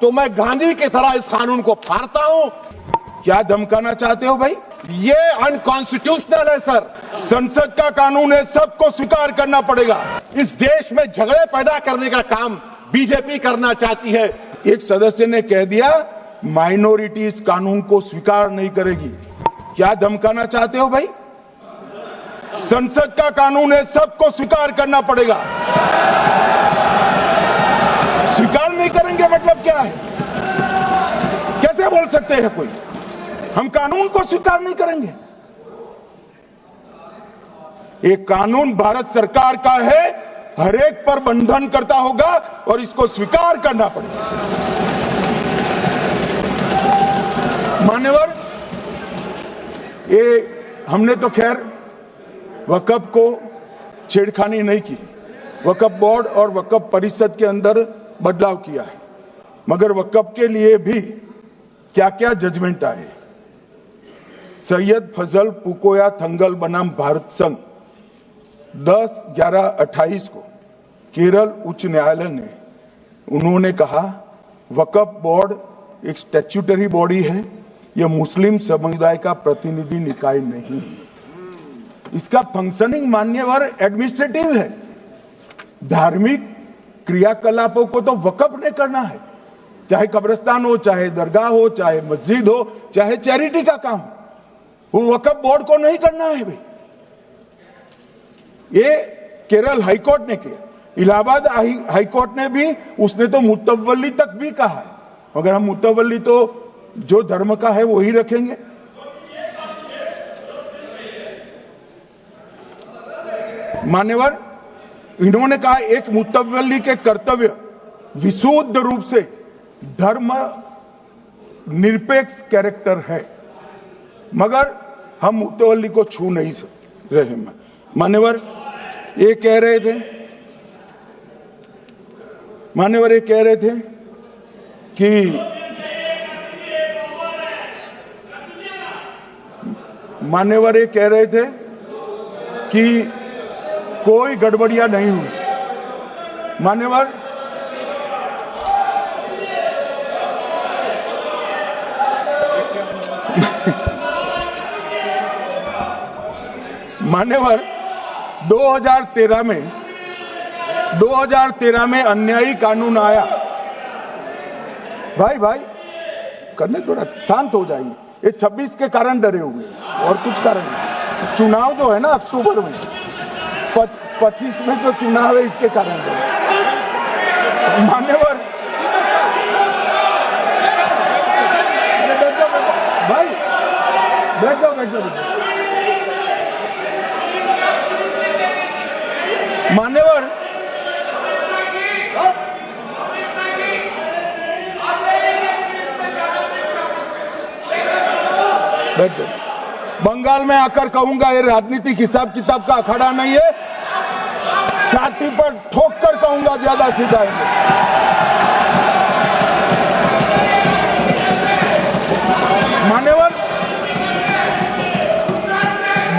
तो मैं गांधी की तरह इस कानून को फाड़ता हूं। क्या धमकाना चाहते हो भाई? ये अनकॉन्स्टिट्यूशनल है सर। संसद का कानून है, सबको स्वीकार करना पड़ेगा। इस देश में झगड़े पैदा करने का काम बीजेपी करना चाहती है। एक सदस्य ने कह दिया माइनॉरिटी इस कानून को स्वीकार नहीं करेगी। क्या धमकाना चाहते हो भाई? संसद का कानून है, सबको स्वीकार करना पड़ेगा। स्वीकार नहीं करेंगे मतलब क्या है? कैसे बोल सकते हैं कोई हम कानून को स्वीकार नहीं करेंगे? एक कानून भारत सरकार का है, हर एक पर बंधन करता होगा और इसको स्वीकार करना पड़ेगा। मान्यवर, ये हमने तो खैर वक्फ को छेड़खानी नहीं की। वक्फ बोर्ड और वक्फ परिषद के अंदर बदलाव किया है, मगर वक्फ के लिए भी क्या क्या जजमेंट आए। सैयद फजल पुकोया थंगल बनाम भारत संघ 10/11/28 को केरल उच्च न्यायालय ने उन्होंने कहा वक्फ बोर्ड एक स्टैट्यूटरी बॉडी है, यह मुस्लिम समुदाय का प्रतिनिधि निकाय नहीं है। इसका फंक्शनिंग मान्यवर एडमिनिस्ट्रेटिव है। धार्मिक क्रियाकलापों को तो वक्फ ने करना है, चाहे कब्रिस्तान हो, चाहे दरगाह हो, चाहे मस्जिद हो, चाहे चैरिटी का काम, वो वक्फ बोर्ड को नहीं करना है भाई। ये केरल हाईकोर्ट ने किया, इलाहाबाद हाईकोर्ट ने भी, उसने तो मुतवल्ली तक भी कहा है, मगर हम मुतवल्ली तो जो धर्म का है वही रखेंगे। मान्यवर, इन्होंने कहा एक मुतवल्ली के कर्तव्य विशुद्ध रूप से धर्म निरपेक्ष कैरेक्टर है, मगर हम मुतवल्ली को छू नहीं रहे। मान्यवर ये कह रहे थे कि मान्यवर ये कह रहे थे कि कोई गड़बड़ियां नहीं हुई। मान्यवर, मान्यवर 2013 में अन्यायी कानून आया। भाई करने थोड़ा शांत हो जाइए। ये 26 के कारण डरे हुए और कुछ कारण नहीं। चुनाव जो है ना अक्टूबर में, 25 में जो चुनाव है इसके कारण डरे। मान्यवर भाई बैठ जाओ। मान्यवर बैठ जाओ। बंगाल में आकर कहूंगा ये राजनीतिक हिसाब किताब का अखाड़ा नहीं है, छाती पर ठोक कर कहूंगा ज्यादा सिखाएंगे। मान्यवर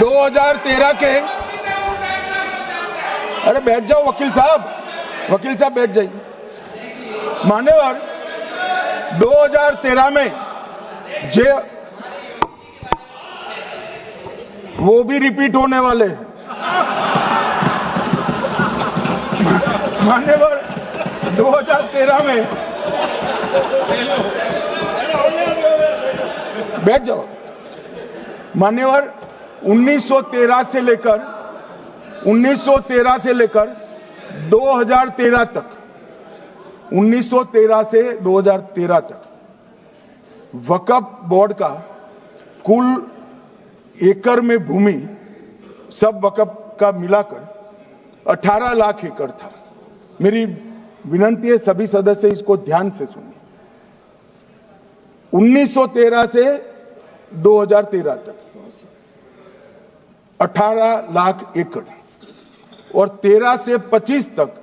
2013 के, अरे बैठ जाओ वकील साहब बैठ जाइए। मान्यवर 2013 में वो भी रिपीट होने वाले हैं। मान्यवर 2013 में बैठ जाओ। मान्यवर 1913 से लेकर 2013 तक 1913 से 2013 तक वक्फ बोर्ड का कुल एकड़ में भूमि सब वक्फ का मिलाकर 18 लाख एकड़ था। मेरी विनंती है सभी सदस्य इसको ध्यान से सुनिए। 1913 से 2013 तक 18 लाख एकड़ और 13 से 25 तक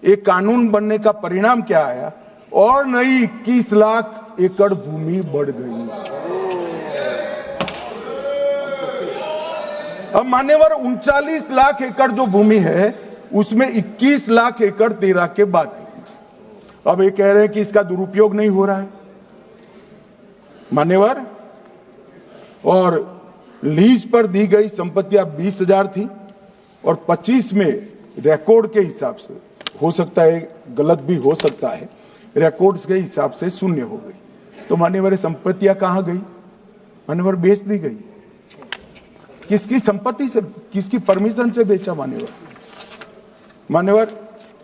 एक कानून बनने का परिणाम क्या आया और नई 21 लाख एकड़ भूमि बढ़ गई। अब मान्यवर 39 लाख एकड़ जो भूमि है उसमें 21 लाख एकड़ 13 के बाद है अब ये कह रहे हैं कि इसका दुरुपयोग नहीं हो रहा है। मान्यवर, और लीज पर दी गई संपत्तियां 20,000 थी और 25 में रिकॉर्ड के हिसाब से, हो सकता है गलत भी हो सकता है, रिकॉर्ड्स के हिसाब से शून्य हो गई। तो मान्यवर संपत्तियां कहां गई? मान्यवर बेच दी गई। किसकी संपत्ति से, किसकी परमिशन से बेचा? मान्यवर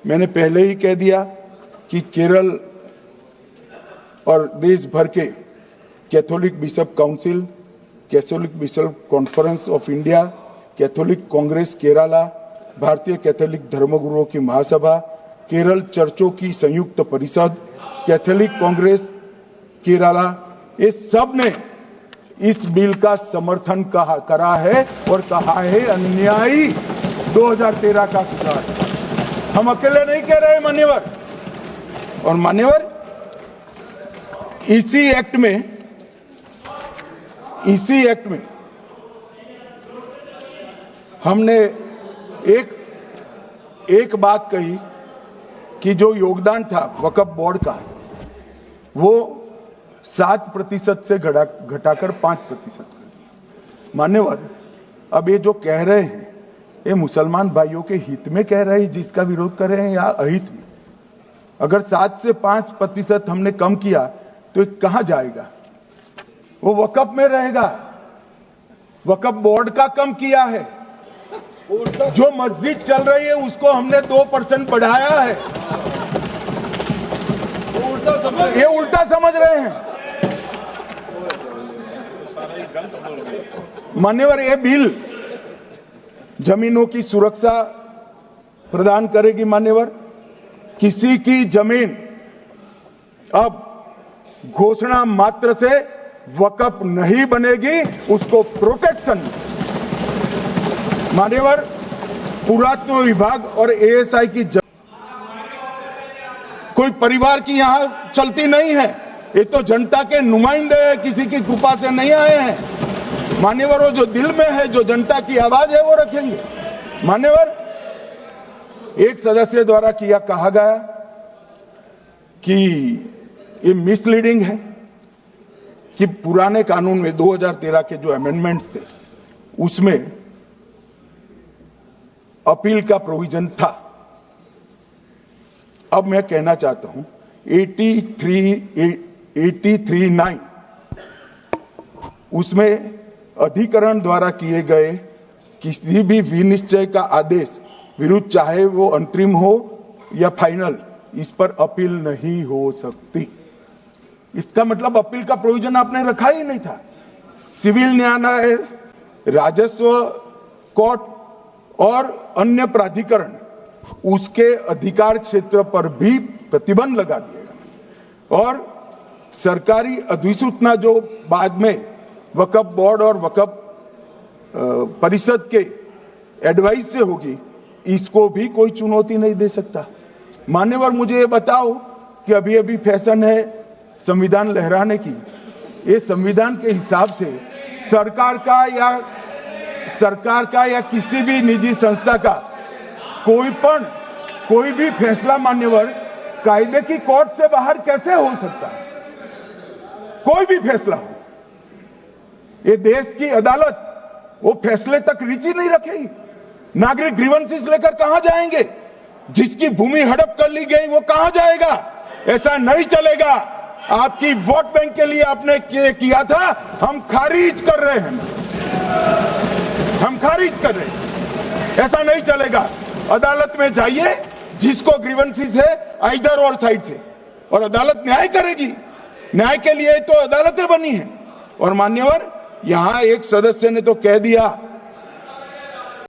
मैंने पहले ही कह दिया कि केरल और देश भर के Catholic bishop council, Catholic bishop conference of India, Catholic Congress Kerala, भारतीय कैथोलिक धर्मगुरुओं की महासभा, केरल चर्चों की संयुक्त परिषद, कैथोलिक कांग्रेस केरला, ये सब ने इस बिल का समर्थन करा है और कहा है अन्यायी 2013 का सुधार। हम अकेले नहीं कह रहे मान्यवर। और मान्यवर इसी एक्ट में हमने एक बात कही कि जो योगदान था वक्फ बोर्ड का वो 7% से घटाकर 5% कर दिया। मान्यवर, अब ये जो कह रहे हैं ये मुसलमान भाइयों के हित में कह रहे हैं, जिसका विरोध कर रहे हैं, या अहित में? अगर 7 से 5% हमने कम किया तो ये कहां जाएगा? वो वक्फ में रहेगा। वक्फ बोर्ड का कम किया है। जो मस्जिद चल रही है उसको हमने 2% बढ़ाया है। ये उल्टा समझ रहे हैं मान्यवर। ये बिल जमीनों की सुरक्षा प्रदान करेगी। मान्यवर, किसी की जमीन अब घोषणा मात्र से वक्फ नहीं बनेगी, उसको प्रोटेक्शन। मान्यवर, पुरातत्व विभाग और एएसआई की कोई परिवार की यहां चलती नहीं है। ये तो जनता के नुमाइंदे हैं, किसी की कृपा से नहीं आए हैं। मान्यवर, वो जो दिल में है, जो जनता की आवाज है, वो रखेंगे। मान्यवर, एक सदस्य द्वारा कहा गया कि ये मिसलीडिंग है कि पुराने कानून में 2013 के जो अमेंडमेंट्स थे उसमें अपील का प्रोविजन था। अब मैं कहना चाहता हूं 83(9) उसमें अधिकरण द्वारा किए गए किसी भी विनिश्चय का आदेश विरुद्ध, चाहे वो अंतरिम हो या फाइनल, इस पर अपील नहीं हो सकती। इसका मतलब अपील का प्रोविजन आपने रखा ही नहीं था। सिविल न्यायालय, राजस्व कोर्ट और अन्य प्राधिकरण उसके अधिकार क्षेत्र पर भी प्रतिबंध लगा दिएगा। और सरकारी अधिसूचना जो बाद में वक्फ बोर्ड और वक्फ परिषद के एडवाइस से होगी, इसको भी कोई चुनौती नहीं दे सकता। मान्यवर, मुझे ये बताओ कि अभी अभी फैशन है संविधान लहराने की। ये संविधान के हिसाब से सरकार का या किसी भी निजी संस्था का कोई भी फैसला मान्यवर कायदे की कोर्ट से बाहर कैसे हो सकता है? कोई भी फैसला हो, ये देश की अदालत वो फैसले तक रुचि नहीं रखेगी। नागरिक ग्रीवेंसेस लेकर कहां जाएंगे? जिसकी भूमि हड़प कर ली गई वो कहां जाएगा? ऐसा नहीं चलेगा। आपकी वोट बैंक के लिए आपने किया था, हम खारिज कर रहे हैं। हम खारिज कर रहे हैं। ऐसा नहीं चलेगा। अदालत में जाइए, जिसको ग्रीवेंसेस है इधर और साइड से, और अदालत न्याय करेगी। न्याय के लिए तो अदालतें बनी हैं। और मान्यवर, यहां एक सदस्य ने तो कह दिया